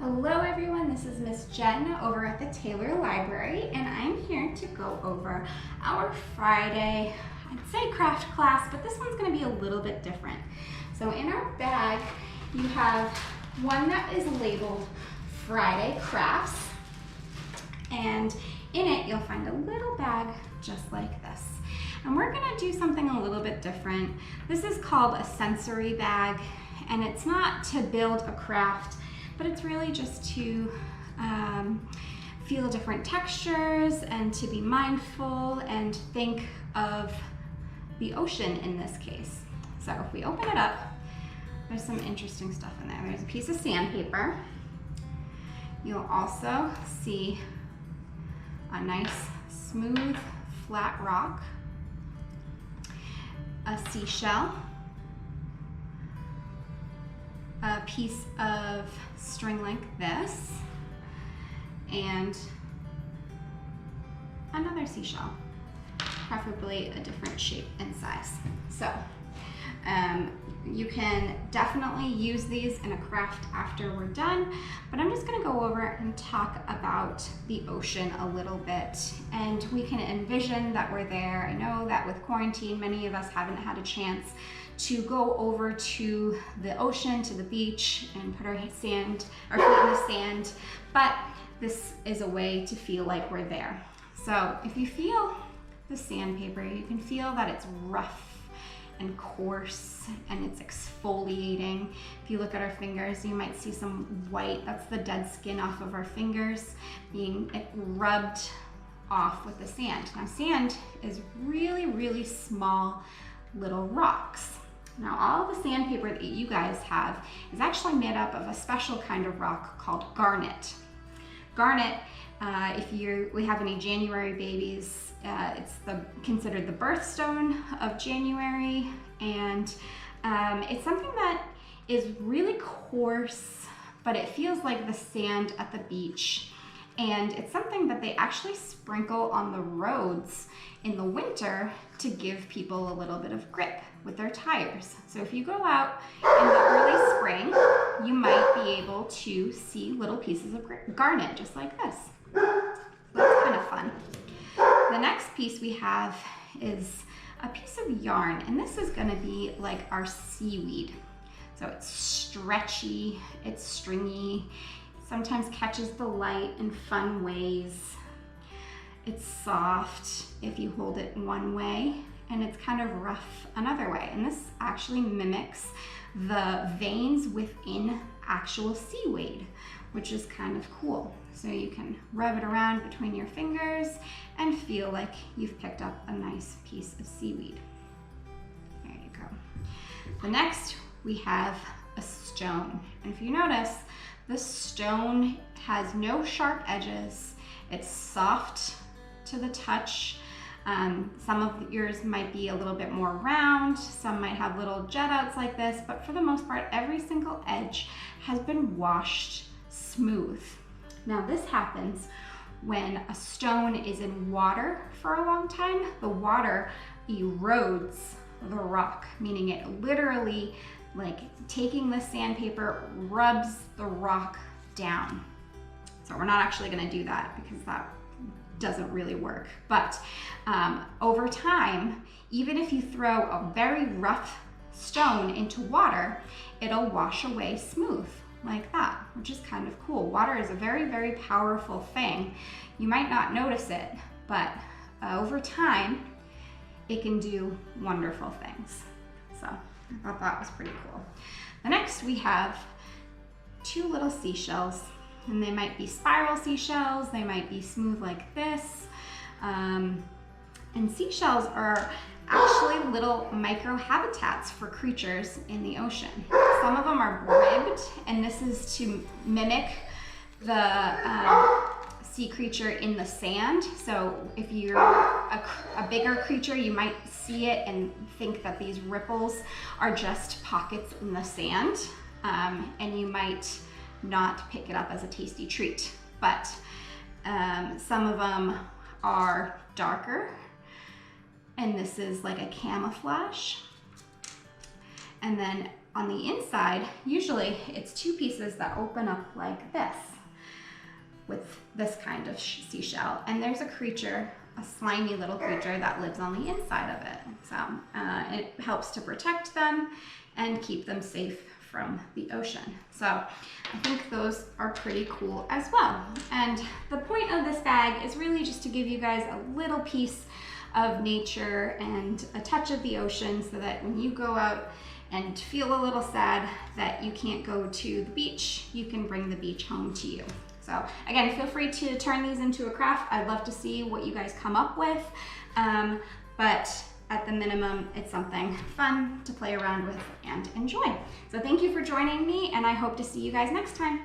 Hello everyone, this is Miss Jen over at the Taylor Library, and I'm here to go over our Friday, I'd say craft class, but this one's going to be a little bit different. So in our bag, you have one that is labeled Friday Crafts, and in it you'll find a little bag just like this. And we're going to do something a little bit different. This is called a sensory bag, and it's not to build a craft, but it's really just to feel different textures and to be mindful and think of the ocean in this case. So if we open it up, there's some interesting stuff in there. There's a piece of sandpaper. You'll also see a nice, smooth, flat rock, a seashell, a piece of string like this, and another seashell, preferably a different shape and size. So you can definitely use these in a craft after we're done, but I'm just going to go over and talk about the ocean a little bit, and we can envision that we're there. I know that with quarantine, many of us haven't had a chance to go over to the ocean, to the beach, and put our feet in the sand, but this is a way to feel like we're there. So if you feel the sandpaper, you can feel that it's rough and coarse and it's exfoliating. If you look at our fingers, you might see some white. That's the dead skin off of our fingers being rubbed off with the sand. Now sand is really, really small little rocks. Now all the sandpaper that you guys have is actually made up of a special kind of rock called garnet. Garnet, if we have any January babies, it's considered the birthstone of January, and it's something that is really coarse, but it feels like the sand at the beach. And it's something that they actually sprinkle on the roads in the winter to give people a little bit of grip with their tires. So if you go out in the early spring, you might be able to see little pieces of garnet just like this. So that's kind of fun. The next piece we have is a piece of yarn, and this is going to be like our seaweed. So it's stretchy, it's stringy, sometimes catches the light in fun ways. It's soft if you hold it one way, and it's kind of rough another way. And this actually mimics the veins within actual seaweed, which is kind of cool. So you can rub it around between your fingers and feel like you've picked up a nice piece of seaweed. There you go. The next, we have a stone. And if you notice, the stone has no sharp edges. It's soft to the touch. Some of yours might be a little bit more round, some might have little jet outs like this, but for the most part, every single edge has been washed smooth. Now this happens when a stone is in water for a long time. The water erodes the rock, meaning it literally, like taking the sandpaper, rubs the rock down. So we're not actually going to do that because that doesn't really work. But over time, even if you throw a very rough stone into water, it'll wash away smooth like that, which is kind of cool. Water is a very, very powerful thing. You might not notice it, but over time, it can do wonderful things. So I thought that was pretty cool. The next, we have two little seashells, and they might be spiral seashells, they might be smooth like this. And seashells are actually little micro habitats for creatures in the ocean. Some of them are ribbed, and this is to mimic the sea creature in the sand. So if you're a bigger creature, you might see it and think that these ripples are just pockets in the sand, and you might not pick it up as a tasty treat. But some of them are darker, and this is like a camouflage. And then on the inside, usually it's two pieces that open up like this with this kind of seashell. And there's a creature, a slimy little creature that lives on the inside of it. So it helps to protect them and keep them safe from the ocean. So I think those are pretty cool as well. And the point of this bag is really just to give you guys a little piece of nature and a touch of the ocean, so that when you go out and feel a little sad that you can't go to the beach, you can bring the beach home to you. So again, feel free to turn these into a craft. I'd love to see what you guys come up with. But at the minimum, it's something fun to play around with and enjoy. So thank you for joining me, and I hope to see you guys next time.